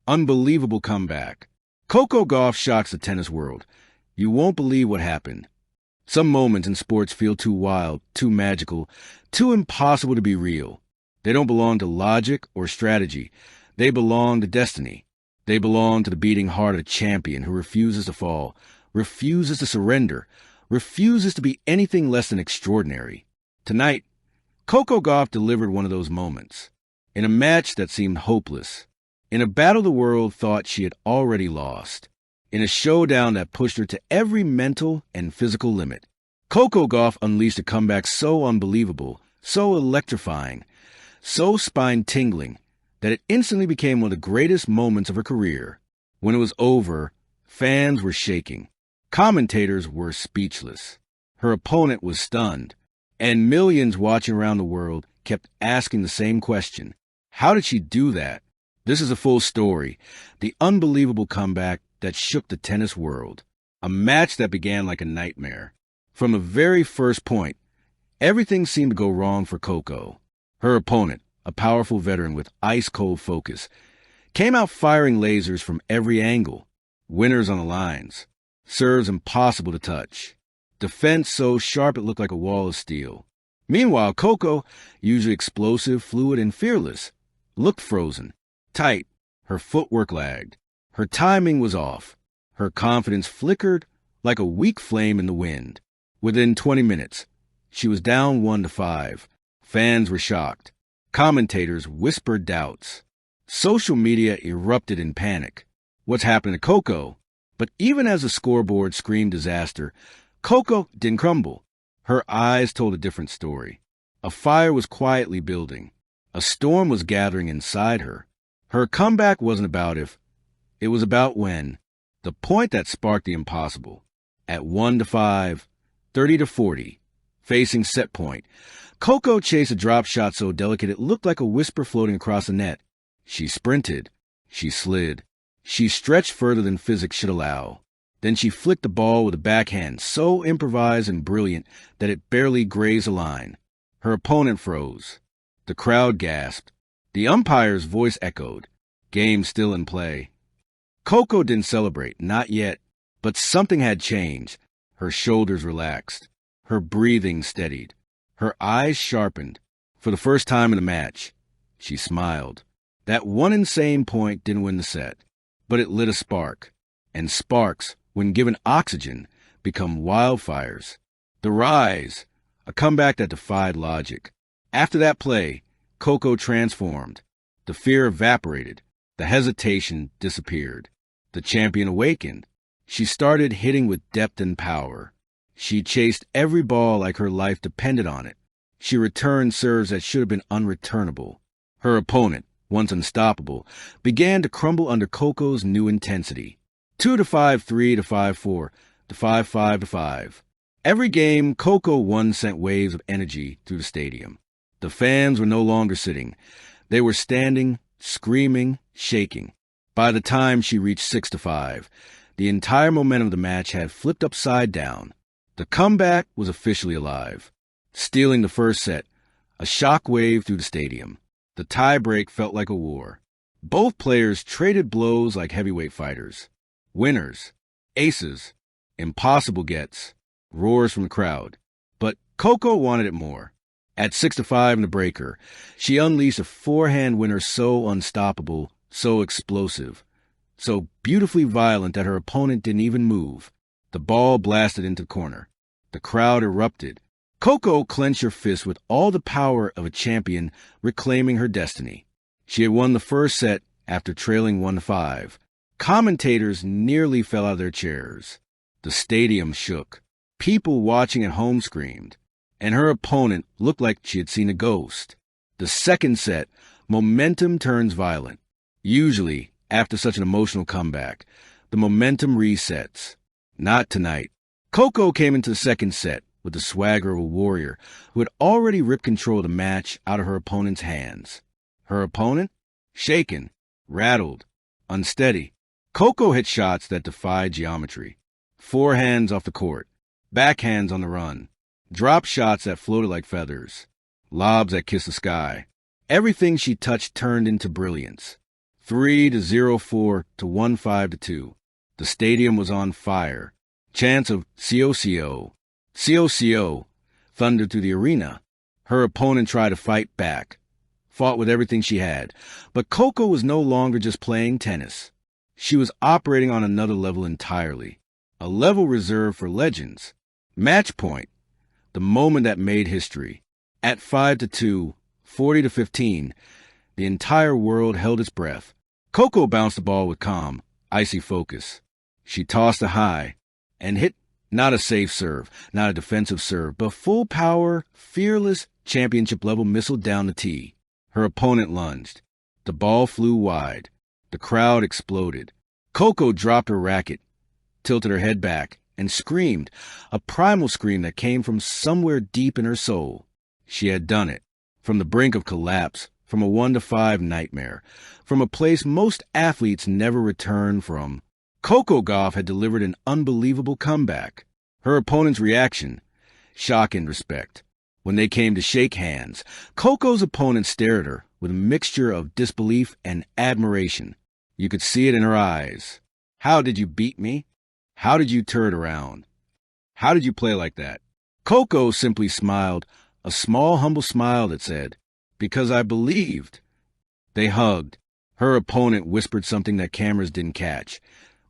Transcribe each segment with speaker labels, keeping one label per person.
Speaker 1: Unbelievable comeback. Coco Gauff shocks the tennis world. You won't believe what happened. Some moments in sports feel too wild, too magical, too impossible to be real. They don't belong to logic or strategy. They belong to destiny. They belong to the beating heart of a champion who refuses to fall, refuses to surrender, refuses to be anything less than extraordinary. Tonight, Coco Gauff delivered one of those moments. In a match that seemed hopeless. In a battle the world thought she had already lost. In a showdown that pushed her to every mental and physical limit. Coco Gauff unleashed a comeback so unbelievable, so electrifying, so spine-tingling, that it instantly became one of the greatest moments of her career. When it was over, fans were shaking. Commentators were speechless. Her opponent was stunned. And millions watching around the world kept asking the same question. How did she do that? This is a full story. The unbelievable comeback that shook the tennis world. A match that began like a nightmare. From the very first point, everything seemed to go wrong for Coco. Her opponent, a powerful veteran with ice-cold focus, came out firing lasers from every angle. Winners on the lines. Serves impossible to touch. Defense so sharp it looked like a wall of steel. Meanwhile, Coco, usually explosive, fluid, and fearless, looked frozen, tight. Her footwork lagged. Her timing was off. Her confidence flickered like a weak flame in the wind. Within 20 minutes, she was down 1-5. Fans were shocked. Commentators whispered doubts. Social media erupted in panic. What's happening to Coco? But even as the scoreboard screamed disaster, Coco didn't crumble. Her eyes told a different story. A fire was quietly building. A storm was gathering inside her. Her comeback wasn't about if, it was about when. The point that sparked the impossible. At 1-5, 30-40, facing set point, Coco chased a drop shot so delicate it looked like a whisper floating across the net. She sprinted. She slid. She stretched further than physics should allow. Then she flicked the ball with a backhand so improvised and brilliant that it barely grazed a line. Her opponent froze. The crowd gasped. The umpire's voice echoed. Game still in play. Coco didn't celebrate, not yet. But something had changed. Her shoulders relaxed. Her breathing steadied. Her eyes sharpened. For the first time in the match, she smiled. That one insane point didn't win the set, but it lit a spark. And sparks, when given oxygen, become wildfires. The rise, a comeback that defied logic. After that play, Coco transformed. The fear evaporated. The hesitation disappeared. The champion awakened. She started hitting with depth and power. She chased every ball like her life depended on it. She returned serves that should have been unreturnable. Her opponent, once unstoppable, began to crumble under Coco's new intensity. 2-5, 3-5, 4, to 5-5. Every game, Coco won sent waves of energy through the stadium. The fans were no longer sitting. They were standing, screaming, shaking. By the time she reached 6-5, the entire momentum of the match had flipped upside down. The comeback was officially alive. Stealing the first set, a shock wave through the stadium. The tiebreak felt like a war. Both players traded blows like heavyweight fighters. Winners, aces, impossible gets, roars from the crowd. But Coco wanted it more. At 6-5 in the breaker, she unleashed a forehand winner so unstoppable, so explosive, so beautifully violent that her opponent didn't even move. The ball blasted into the corner. The crowd erupted. Coco clenched her fist with all the power of a champion reclaiming her destiny. She had won the first set after trailing 1-5. Commentators nearly fell out of their chairs. The stadium shook. People watching at home screamed. And her opponent looked like she had seen a ghost. The second set, momentum turns violent. Usually, after such an emotional comeback, the momentum resets. Not tonight. Coco came into the second set with the swagger of a warrior who had already ripped control of the match out of her opponent's hands. Her opponent? Shaken, rattled, unsteady. Coco hit shots that defied geometry. Forehands off the court, backhands on the run, drop shots that floated like feathers, lobs that kissed the sky. Everything she touched turned into brilliance. 3-0-4 to 1-5-2. The stadium was on fire. Chants of "CO-CO, CO-CO" thundered through the arena. Her opponent tried to fight back, fought with everything she had. But Coco was no longer just playing tennis. She was operating on another level entirely, a level reserved for legends. Match point, the moment that made history. At 5-2, 40-15, the entire world held its breath. Coco bounced the ball with calm, icy focus. She tossed it high and hit not a safe serve, not a defensive serve, but full power, fearless, championship-level missile down the tee. Her opponent lunged. The ball flew wide. The crowd exploded. Coco dropped her racket, tilted her head back, and screamed, a primal scream that came from somewhere deep in her soul. She had done it, from the brink of collapse, from a 1-5 nightmare, from a place most athletes never return from. Coco Gauff had delivered an unbelievable comeback. Her opponent's reaction, shock and respect. When they came to shake hands, Coco's opponent stared at her with a mixture of disbelief and admiration. You could see it in her eyes. How did you beat me? How did you turn it around? How did you play like that? Coco simply smiled, a small, humble smile that said, "Because I believed." They hugged. Her opponent whispered something that cameras didn't catch,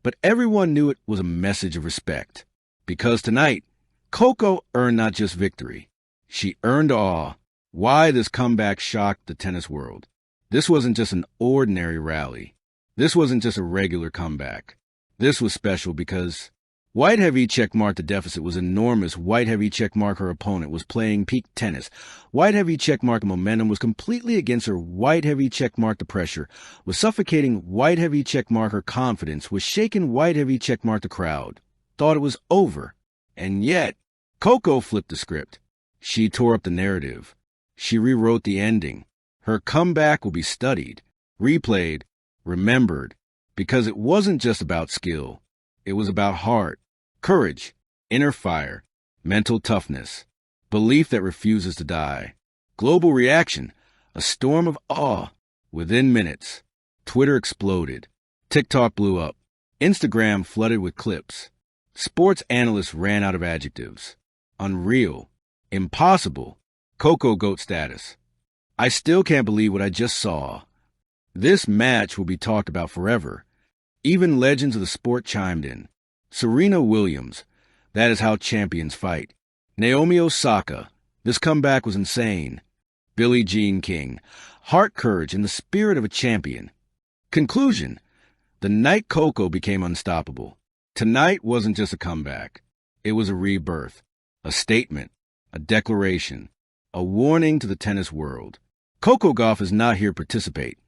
Speaker 1: but everyone knew it was a message of respect. Because tonight, Coco earned not just victory. She earned awe. Why this comeback shocked the tennis world. This wasn't just an ordinary rally. This wasn't just a regular comeback. This was special because white heavy checkmark the deficit was enormous. White heavy checkmark her opponent was playing peak tennis. White heavy checkmark the momentum was completely against her. White heavy checkmark the pressure was suffocating. White heavy checkmark her confidence was shaken. White heavy checkmark the crowd thought it was over. And yet, Coco flipped the script. She tore up the narrative. She rewrote the ending. Her comeback will be studied, replayed, remembered, because it wasn't just about skill. It was about heart, courage, inner fire, mental toughness, belief that refuses to die. Global reaction, a storm of awe. Within minutes, Twitter exploded. TikTok blew up. Instagram flooded with clips. Sports analysts ran out of adjectives. Unreal. Impossible. Coco GOAT status. I still can't believe what I just saw. This match will be talked about forever. Even legends of the sport chimed in. Serena Williams. That is how champions fight. Naomi Osaka. This comeback was insane. Billie Jean King. Heart, courage, and the spirit of a champion. Conclusion. The night Coco became unstoppable. Tonight wasn't just a comeback. It was a rebirth, a statement, a declaration, a warning to the tennis world. Coco Gauff is not here to participate.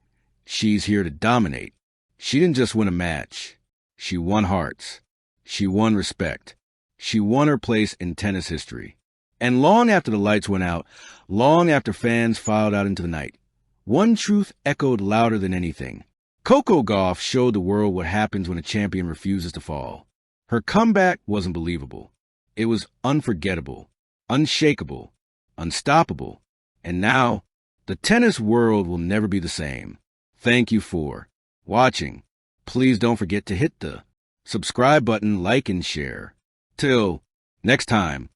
Speaker 1: She's here to dominate. She didn't just win a match. She won hearts. She won respect. She won her place in tennis history. And long after the lights went out, long after fans filed out into the night, one truth echoed louder than anything. Coco Gauff showed the world what happens when a champion refuses to fall. Her comeback wasn't believable. It was unforgettable, unshakable, unstoppable. And now, the tennis world will never be the same. Thank you for watching. Please don't forget to hit the subscribe button, like, and share. Till next time.